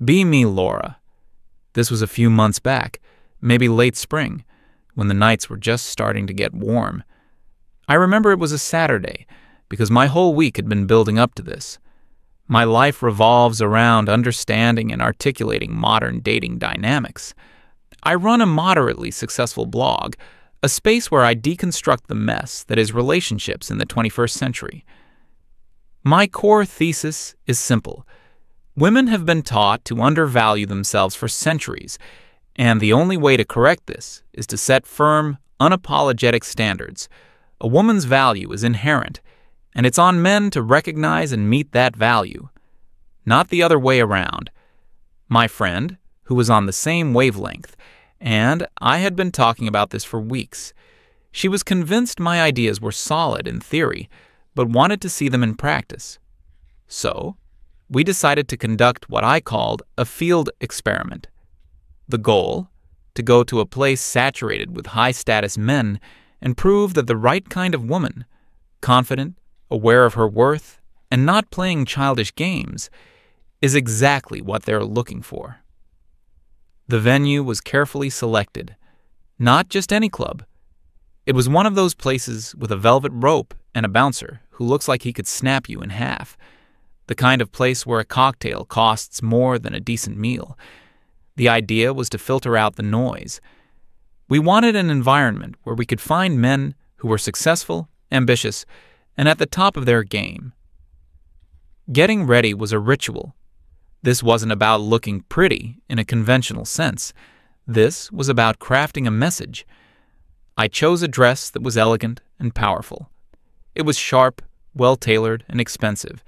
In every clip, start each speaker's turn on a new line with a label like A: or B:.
A: Be me, Laura. This was a few months back, maybe late spring, when the nights were just starting to get warm. I remember it was a Saturday, because my whole week had been building up to this. My life revolves around understanding and articulating modern dating dynamics. I run a moderately successful blog, a space where I deconstruct the mess that is relationships in the 21st century. My core thesis is simple. Women have been taught to undervalue themselves for centuries, and the only way to correct this is to set firm, unapologetic standards. A woman's value is inherent, and it's on men to recognize and meet that value, not the other way around. My friend, who was on the same wavelength, and I had been talking about this for weeks. She was convinced my ideas were solid in theory, but wanted to see them in practice. So, we decided to conduct what I called a field experiment. The goal? To go to a place saturated with high-status men and prove that the right kind of woman, confident, aware of her worth, and not playing childish games, is exactly what they're looking for. The venue was carefully selected. Not just any club. It was one of those places with a velvet rope and a bouncer who looks like he could snap you in half. The kind of place where a cocktail costs more than a decent meal. The idea was to filter out the noise. We wanted an environment where we could find men who were successful, ambitious, and at the top of their game. Getting ready was a ritual. This wasn't about looking pretty in a conventional sense. This was about crafting a message. I chose a dress that was elegant and powerful. It was sharp, well-tailored, and expensive.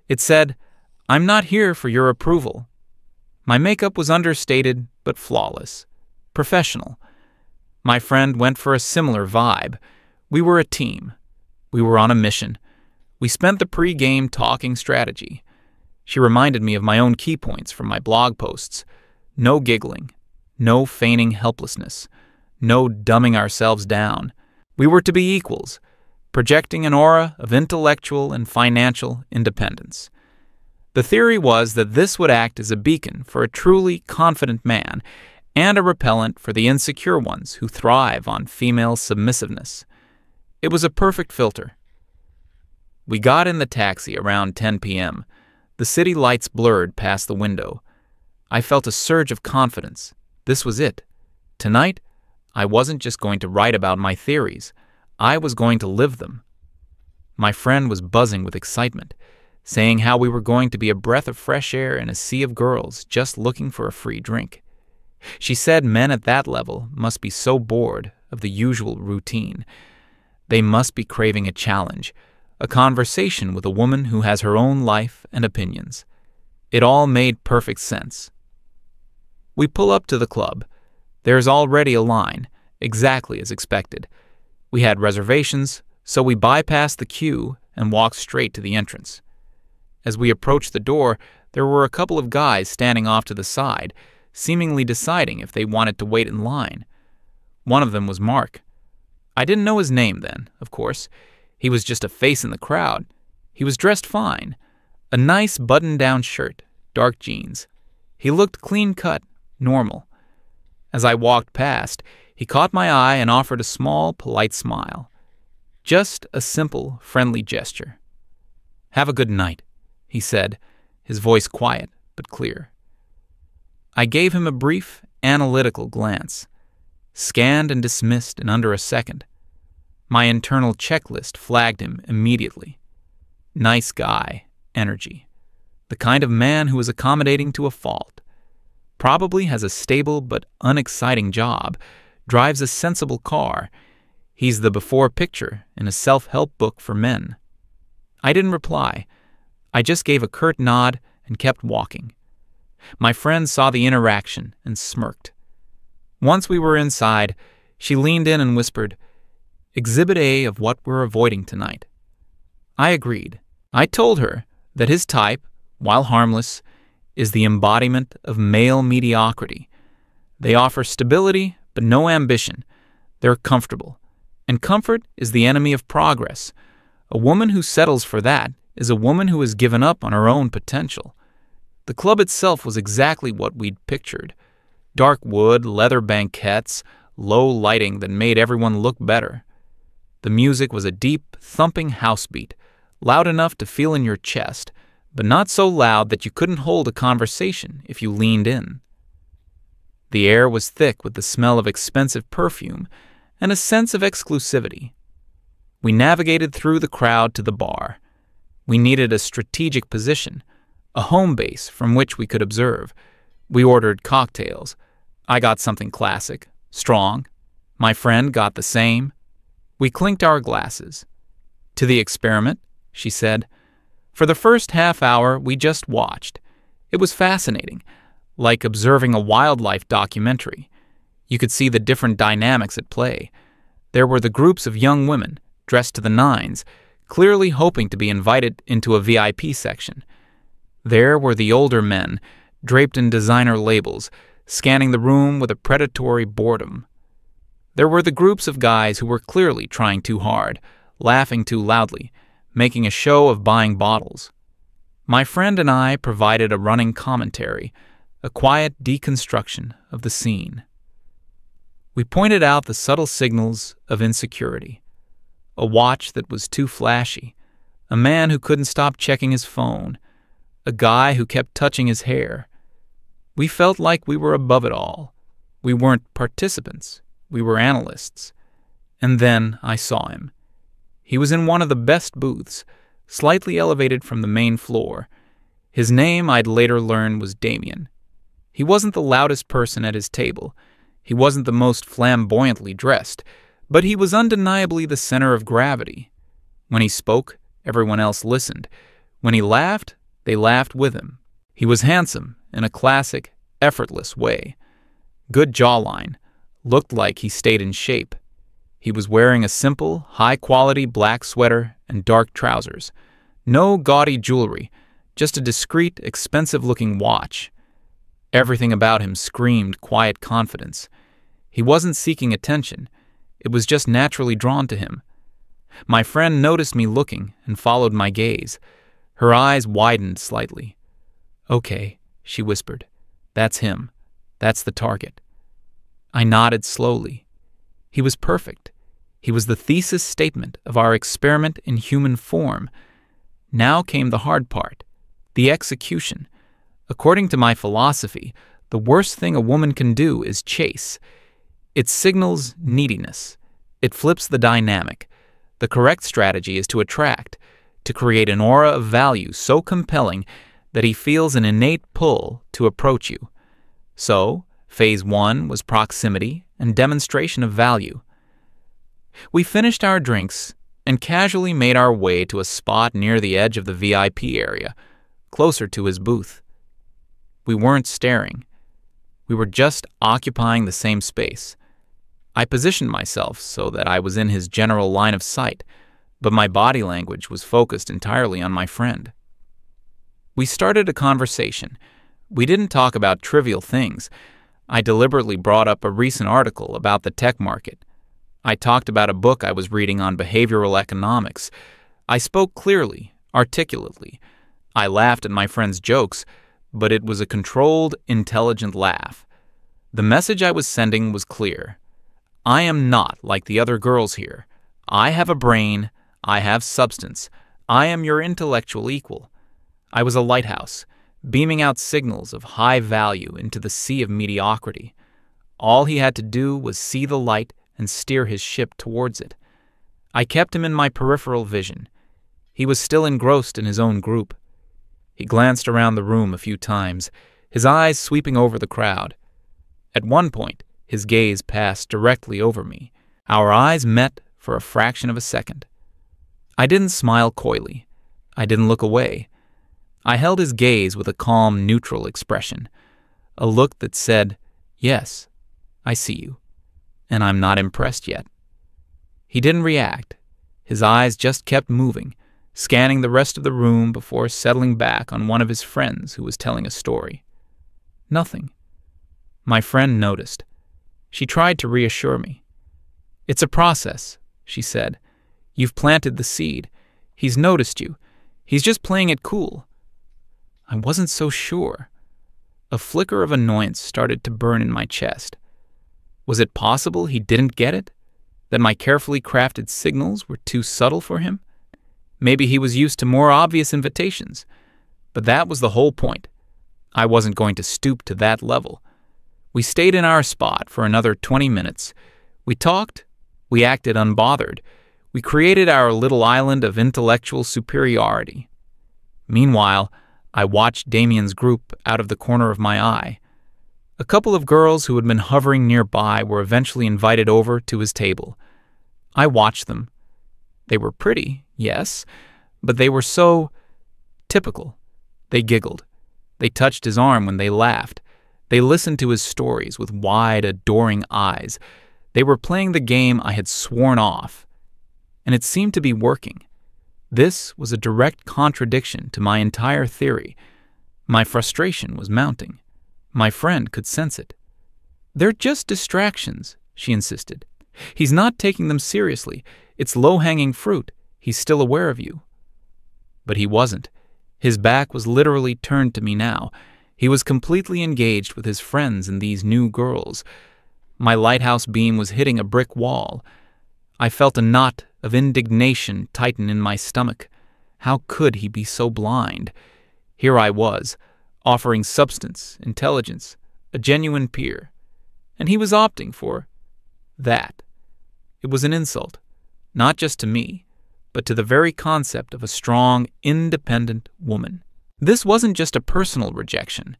A: It said, "I'm not here for your approval." My makeup was understated but flawless, professional. My friend went for a similar vibe. We were a team. We were on a mission. We spent the pre-game talking strategy. She reminded me of my own key points from my blog posts. No giggling. No feigning helplessness. No dumbing ourselves down. We were to be equals, projecting an aura of intellectual and financial independence. The theory was that this would act as a beacon for a truly confident man and a repellent for the insecure ones who thrive on female submissiveness. It was a perfect filter. We got in the taxi around 10 p.m. The city lights blurred past the window. I felt a surge of confidence. This was it. Tonight, I wasn't just going to write about my theories. I was going to live them. My friend was buzzing with excitement, saying how we were going to be a breath of fresh air in a sea of girls just looking for a free drink. She said men at that level must be so bored of the usual routine. They must be craving a challenge, a conversation with a woman who has her own life and opinions. It all made perfect sense. We pull up to the club. There's already a line, exactly as expected. We had reservations, so we bypassed the queue and walked straight to the entrance. As we approached the door, there were a couple of guys standing off to the side, seemingly deciding if they wanted to wait in line. One of them was Mark. I didn't know his name then, of course. He was just a face in the crowd. He was dressed fine. A nice button-down shirt, dark jeans. He looked clean-cut, normal. As I walked past, he caught my eye and offered a small, polite smile. Just a simple, friendly gesture. "Have a good night," he said, his voice quiet but clear. I gave him a brief, analytical glance. Scanned and dismissed in under a second. My internal checklist flagged him immediately. Nice guy, energy. The kind of man who is accommodating to a fault. Probably has a stable but unexciting job, drives a sensible car. He's the before picture in a self-help book for men. I didn't reply. I just gave a curt nod and kept walking. My friend saw the interaction and smirked. Once we were inside, she leaned in and whispered, "Exhibit A of what we're avoiding tonight." I agreed. I told her that his type, while harmless, is the embodiment of male mediocrity. They offer stability, but no ambition. They're comfortable. And comfort is the enemy of progress. A woman who settles for that is a woman who has given up on her own potential. The club itself was exactly what we'd pictured. Dark wood, leather banquettes, low lighting that made everyone look better. The music was a deep, thumping house beat, loud enough to feel in your chest, but not so loud that you couldn't hold a conversation if you leaned in. The air was thick with the smell of expensive perfume and a sense of exclusivity. We navigated through the crowd to the bar. We needed a strategic position, a home base from which we could observe. We ordered cocktails. I got something classic, strong. My friend got the same. We clinked our glasses. "To the experiment," she said. For the first half hour, we just watched. It was fascinating, like observing a wildlife documentary. You could see the different dynamics at play. There were the groups of young women, dressed to the nines, clearly hoping to be invited into a VIP section. There were the older men, draped in designer labels, scanning the room with a predatory boredom. There were the groups of guys who were clearly trying too hard, laughing too loudly, making a show of buying bottles. My friend and I provided a running commentary, a quiet deconstruction of the scene. We pointed out the subtle signals of insecurity. A watch that was too flashy, a man who couldn't stop checking his phone, a guy who kept touching his hair. We felt like we were above it all. We weren't participants. We were analysts. And then I saw him. He was in one of the best booths, slightly elevated from the main floor. His name, I'd later learn, was Damien. He wasn't the loudest person at his table. He wasn't the most flamboyantly dressed, but he was undeniably the center of gravity. When he spoke, everyone else listened. When he laughed, they laughed with him. He was handsome in a classic, effortless way. Good jawline. Looked like he stayed in shape. He was wearing a simple, high-quality black sweater and dark trousers. No gaudy jewelry, just a discreet, expensive-looking watch. Everything about him screamed quiet confidence. He wasn't seeking attention. It was just naturally drawn to him. My friend noticed me looking and followed my gaze. Her eyes widened slightly. "Okay," she whispered. "That's him. That's the target." I nodded slowly. He was perfect. He was the thesis statement of our experiment in human form. Now came the hard part, the execution. According to my philosophy, the worst thing a woman can do is chase. It signals neediness. It flips the dynamic. The correct strategy is to attract, to create an aura of value so compelling that he feels an innate pull to approach you. So, Phase 1 was proximity and demonstration of value. We finished our drinks and casually made our way to a spot near the edge of the VIP area, closer to his booth. We weren't staring. We were just occupying the same space. I positioned myself so that I was in his general line of sight, but my body language was focused entirely on my friend. We started a conversation. We didn't talk about trivial things. I deliberately brought up a recent article about the tech market. I talked about a book I was reading on behavioral economics. I spoke clearly, articulately. I laughed at my friend's jokes, but it was a controlled, intelligent laugh. The message I was sending was clear. I am not like the other girls here. I have a brain. I have substance. I am your intellectual equal. I was a lighthouse, beaming out signals of high value into the sea of mediocrity. All he had to do was see the light and steer his ship towards it. I kept him in my peripheral vision. He was still engrossed in his own group. He glanced around the room a few times, his eyes sweeping over the crowd. At one point, his gaze passed directly over me. Our eyes met for a fraction of a second. I didn't smile coyly. I didn't look away. I held his gaze with a calm, neutral expression, a look that said, "Yes, I see you, and I'm not impressed yet." He didn't react. His eyes just kept moving, scanning the rest of the room before settling back on one of his friends who was telling a story. Nothing. My friend noticed. She tried to reassure me. "It's a process," she said. "You've planted the seed. He's noticed you. He's just playing it cool." I wasn't so sure. A flicker of annoyance started to burn in my chest. Was it possible he didn't get it? That my carefully crafted signals were too subtle for him? Maybe he was used to more obvious invitations. But that was the whole point. I wasn't going to stoop to that level. We stayed in our spot for another 20 minutes. We talked. We acted unbothered. We created our little island of intellectual superiority. Meanwhile, I watched Damien's group out of the corner of my eye. A couple of girls who had been hovering nearby were eventually invited over to his table. I watched them. They were pretty, yes, but they were so typical. They giggled. They touched his arm when they laughed. They listened to his stories with wide, adoring eyes. They were playing the game I had sworn off. And it seemed to be working. This was a direct contradiction to my entire theory. My frustration was mounting. My friend could sense it. "They're just distractions," she insisted. "He's not taking them seriously. It's low-hanging fruit. He's still aware of you." But he wasn't. His back was literally turned to me now. He was completely engaged with his friends and these new girls. My lighthouse beam was hitting a brick wall. I felt a knot of indignation tighten in my stomach. How could he be so blind? Here I was, offering substance, intelligence, a genuine peer. And he was opting for that. It was an insult, not just to me, but to the very concept of a strong, independent woman. This wasn't just a personal rejection.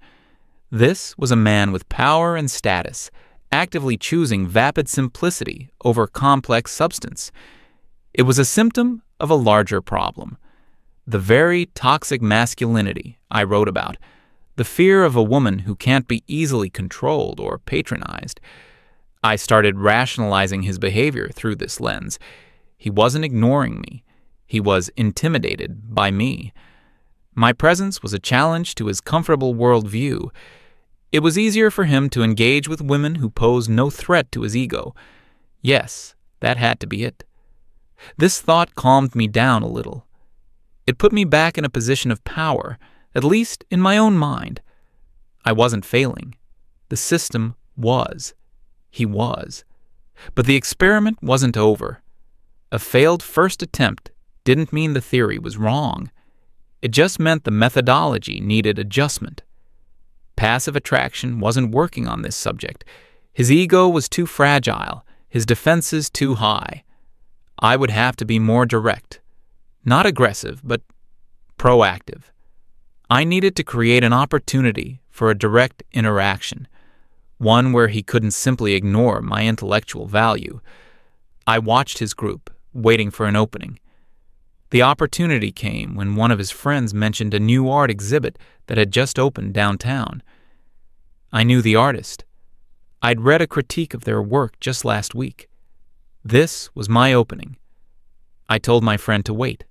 A: This was a man with power and status, actively choosing vapid simplicity over complex substance. It was a symptom of a larger problem. The very toxic masculinity I wrote about, the fear of a woman who can't be easily controlled or patronized. I started rationalizing his behavior through this lens. He wasn't ignoring me. He was intimidated by me. My presence was a challenge to his comfortable worldview. It was easier for him to engage with women who posed no threat to his ego. Yes, that had to be it. This thought calmed me down a little. It put me back in a position of power, at least in my own mind. I wasn't failing. The system was. He was. But the experiment wasn't over. A failed first attempt didn't mean the theory was wrong. It just meant the methodology needed adjustment. Passive attraction wasn't working on this subject. His ego was too fragile, his defenses too high. I would have to be more direct. Not aggressive, but proactive. I needed to create an opportunity for a direct interaction, one where he couldn't simply ignore my intellectual value. I watched his group, waiting for an opening. The opportunity came when one of his friends mentioned a new art exhibit that had just opened downtown. I knew the artist. I'd read a critique of their work just last week. This was my opening. I told my friend to wait.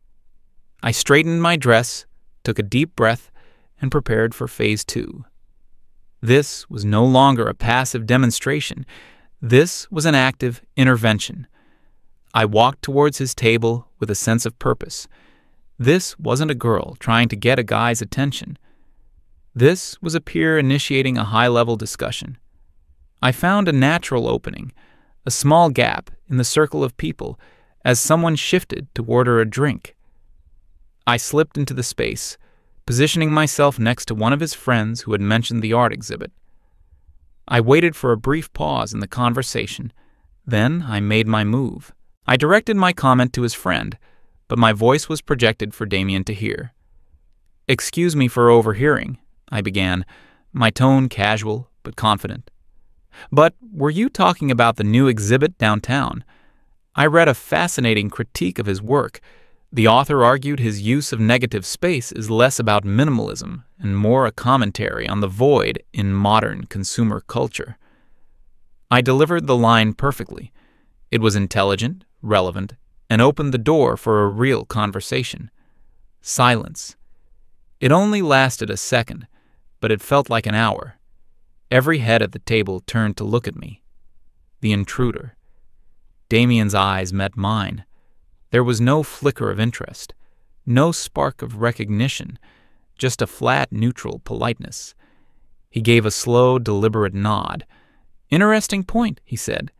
A: I straightened my dress, took a deep breath, and prepared for phase 2. This was no longer a passive demonstration. This was an active intervention. I walked towards his table with a sense of purpose. This wasn't a girl trying to get a guy's attention. This was a peer initiating a high-level discussion. I found a natural opening, a small gap in the circle of people as someone shifted to order a drink. I slipped into the space, positioning myself next to one of his friends who had mentioned the art exhibit. I waited for a brief pause in the conversation. Then I made my move. I directed my comment to his friend, but my voice was projected for Damien to hear. "Excuse me for overhearing," I began, my tone casual but confident. "But were you talking about the new exhibit downtown? I read a fascinating critique of his work. The author argued his use of negative space is less about minimalism and more a commentary on the void in modern consumer culture." I delivered the line perfectly. It was intelligent, relevant, and opened the door for a real conversation. Silence. It only lasted a second, but it felt like an hour. Every head at the table turned to look at me. The intruder. Damien's eyes met mine. There was no flicker of interest, no spark of recognition, just a flat, neutral politeness. He gave a slow, deliberate nod. "Interesting point," he said.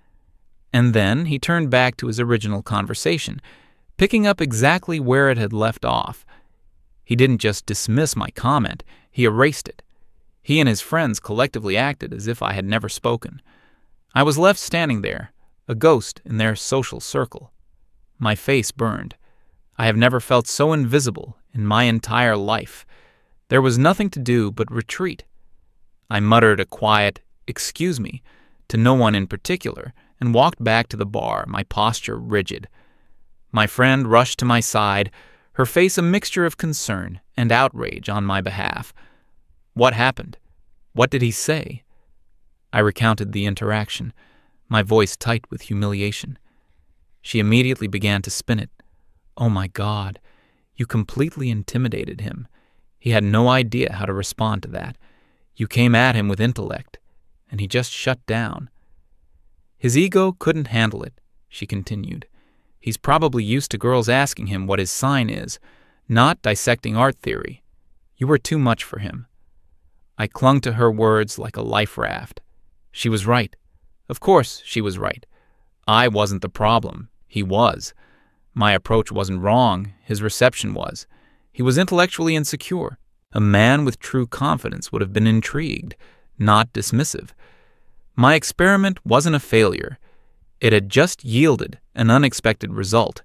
A: And then he turned back to his original conversation, picking up exactly where it had left off. He didn't just dismiss my comment, he erased it. He and his friends collectively acted as if I had never spoken. I was left standing there, a ghost in their social circle. My face burned. I have never felt so invisible in my entire life. There was nothing to do but retreat. I muttered a quiet, "Excuse me," to no one in particular, and walked back to the bar, my posture rigid. My friend rushed to my side, her face a mixture of concern and outrage on my behalf. "What happened? What did he say?" I recounted the interaction, my voice tight with humiliation. She immediately began to spin it. "Oh my God, you completely intimidated him. He had no idea how to respond to that. You came at him with intellect, and he just shut down. His ego couldn't handle it," she continued. "He's probably used to girls asking him what his sign is, not dissecting art theory. You were too much for him." I clung to her words like a life raft. She was right. Of course she was right. I wasn't the problem. He was. My approach wasn't wrong. His reception was. He was intellectually insecure. A man with true confidence would have been intrigued, not dismissive. My experiment wasn't a failure. It had just yielded an unexpected result.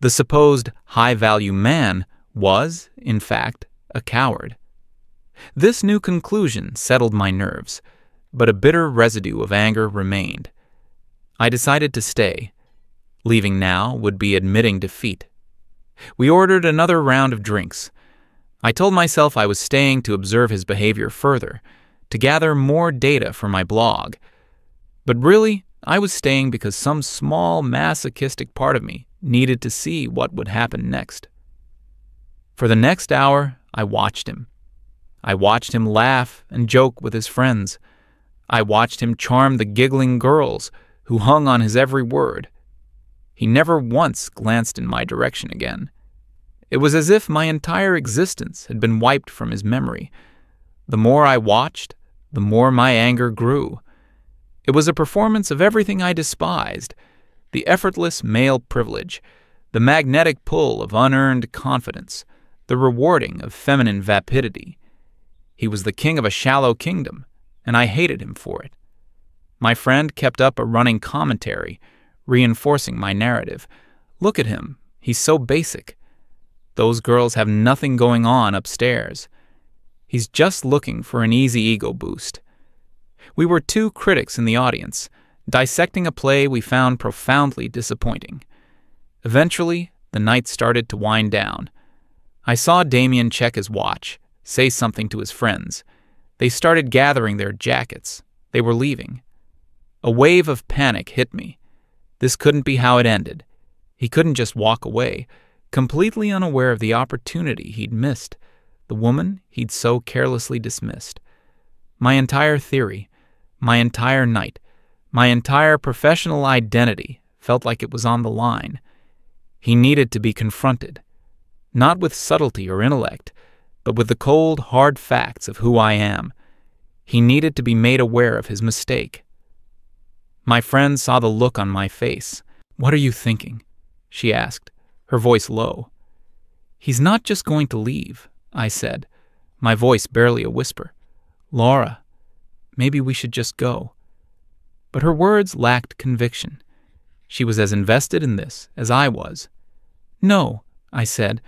A: The supposed high-value man was, in fact, a coward. This new conclusion settled my nerves, but a bitter residue of anger remained. I decided to stay. Leaving now would be admitting defeat. We ordered another round of drinks. I told myself I was staying to observe his behavior further, to gather more data for my blog. But really, I was staying because some small masochistic part of me needed to see what would happen next. For the next hour, I watched him. I watched him laugh and joke with his friends. I watched him charm the giggling girls who hung on his every word. He never once glanced in my direction again. It was as if my entire existence had been wiped from his memory. The more I watched, the more my anger grew. It was a performance of everything I despised: the effortless male privilege, the magnetic pull of unearned confidence, the rewarding of feminine vapidity. He was the king of a shallow kingdom, and I hated him for it. My friend kept up a running commentary, reinforcing my narrative. "Look at him. He's so basic. Those girls have nothing going on upstairs. He's just looking for an easy ego boost." We were two critics in the audience, dissecting a play we found profoundly disappointing. Eventually, the night started to wind down. I saw Damien check his watch, say something to his friends. They started gathering their jackets. They were leaving. A wave of panic hit me. This couldn't be how it ended. He couldn't just walk away, completely unaware of the opportunity he'd missed, the woman he'd so carelessly dismissed. My entire theory, my entire night, my entire professional identity felt like it was on the line. He needed to be confronted, not with subtlety or intellect, but with the cold, hard facts of who I am. He needed to be made aware of his mistake. My friend saw the look on my face. "What are you thinking?" she asked, her voice low. "He's not just going to leave," I said, my voice barely a whisper. "Laura, maybe we should just go." But her words lacked conviction. She was as invested in this as I was. "No," I said,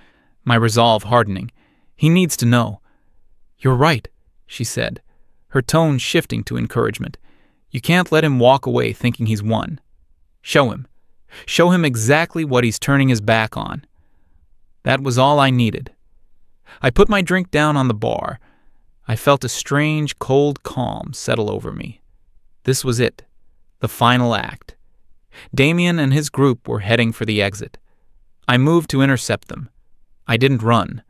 A: my resolve hardening. "He needs to know." "You're right," she said, her tone shifting to encouragement. "You can't let him walk away thinking he's won. Show him. Show him exactly what he's turning his back on." That was all I needed. I put my drink down on the bar. I felt a strange, cold calm settle over me. This was it, the final act. Damien and his group were heading for the exit. I moved to intercept them. I didn't run.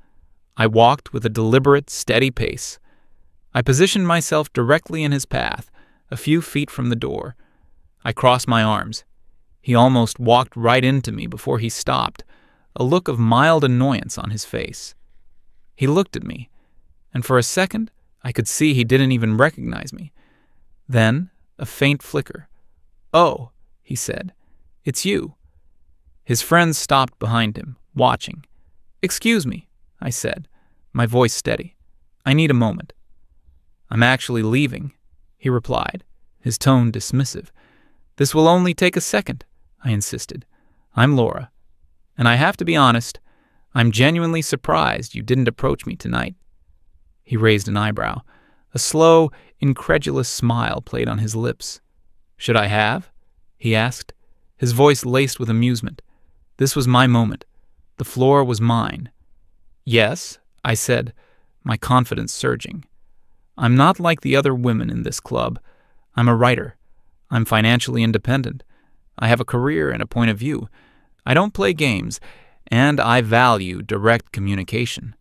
A: I walked with a deliberate, steady pace. I positioned myself directly in his path, a few feet from the door. I crossed my arms. He almost walked right into me before he stopped, a look of mild annoyance on his face. He looked at me, and for a second I could see he didn't even recognize me. Then a faint flicker. "Oh," he said, "it's you." His friends stopped behind him, watching. "Excuse me," I said, my voice steady. "I need a moment." "I'm actually leaving," he replied, his tone dismissive. "This will only take a second," I insisted. "I'm Laura, and I have to be honest, I'm genuinely surprised you didn't approach me tonight." He raised an eyebrow. A slow, incredulous smile played on his lips. "Should I have?" he asked, his voice laced with amusement. This was my moment. The floor was mine. "Yes," I said, my confidence surging. "I'm not like the other women in this club. I'm a writer. I'm financially independent. I have a career and a point of view. I don't play games, and I value direct communication.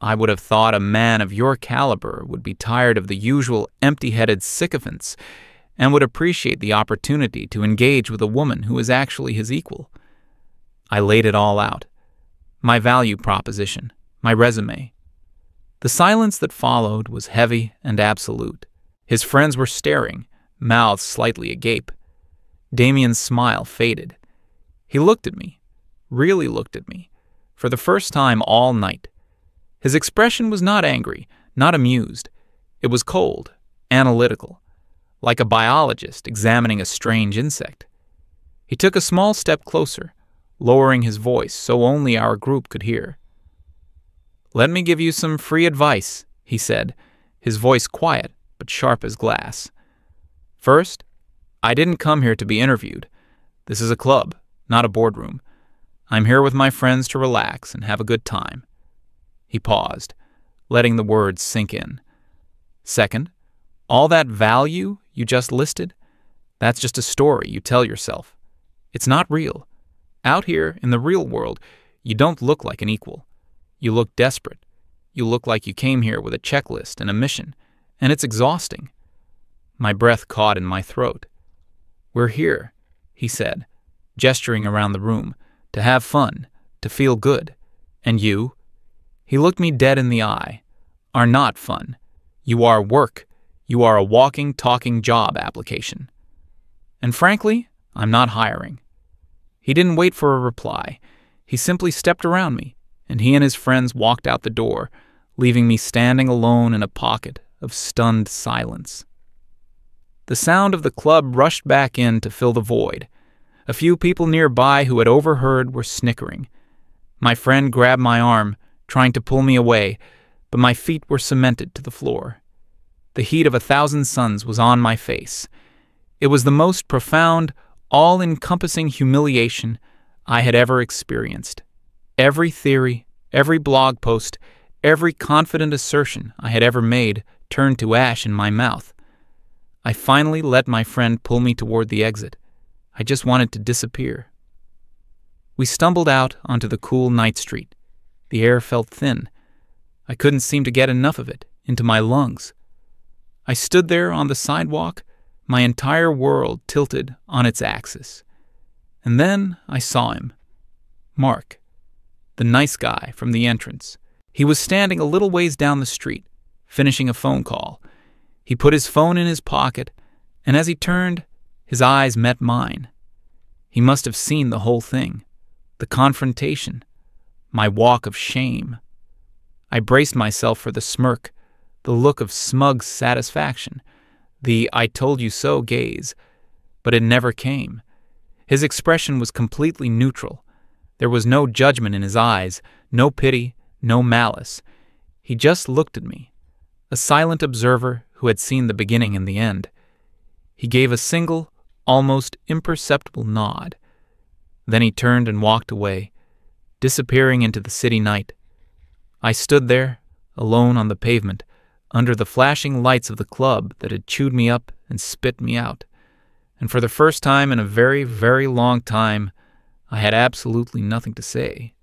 A: I would have thought a man of your caliber would be tired of the usual empty-headed sycophants and would appreciate the opportunity to engage with a woman who is actually his equal." I laid it all out. My value proposition, my resume. The silence that followed was heavy and absolute. His friends were staring, mouths slightly agape. Damien's smile faded. He looked at me, really looked at me, for the first time all night. His expression was not angry, not amused. It was cold, analytical, like a biologist examining a strange insect. He took a small step closer, lowering his voice so only our group could hear. "Let me give you some free advice," he said, his voice quiet but sharp as glass. "First, I didn't come here to be interviewed. This is a club, not a boardroom. I'm here with my friends to relax and have a good time." He paused, letting the words sink in. "Second, all that value you just listed, that's just a story you tell yourself. It's not real. Out here, in the real world, you don't look like an equal. You look desperate. You look like you came here with a checklist and a mission, and it's exhausting." My breath caught in my throat. "We're here," he said, gesturing around the room, "to have fun, to feel good. And you," he looked me dead in the eye, "are not fun. You are work. You are a walking, talking job application. And frankly, I'm not hiring." He didn't wait for a reply. He simply stepped around me, and he and his friends walked out the door, leaving me standing alone in a pocket of stunned silence. The sound of the club rushed back in to fill the void. A few people nearby who had overheard were snickering. My friend grabbed my arm, trying to pull me away, but my feet were cemented to the floor. The heat of 1,000 suns was on my face. It was the most profound, all-encompassing humiliation I had ever experienced. Every theory, every blog post, every confident assertion I had ever made turned to ash in my mouth. I finally let my friend pull me toward the exit. I just wanted to disappear. We stumbled out onto the cool night street. The air felt thin. I couldn't seem to get enough of it into my lungs. I stood there on the sidewalk, my entire world tilted on its axis. And then I saw him. Mark, the nice guy from the entrance. He was standing a little ways down the street, finishing a phone call. He put his phone in his pocket, and as he turned, his eyes met mine. He must have seen the whole thing, the confrontation, my walk of shame. I braced myself for the smirk, the look of smug satisfaction, the "I told you so" gaze, but it never came. His expression was completely neutral. There was no judgment in his eyes, no pity, no malice. He just looked at me, a silent observer who had seen the beginning and the end. He gave a single, almost imperceptible nod. Then he turned and walked away, disappearing into the city night. I stood there, alone on the pavement, under the flashing lights of the club that had chewed me up and spit me out. And for the first time in a very, very long time, I had absolutely nothing to say.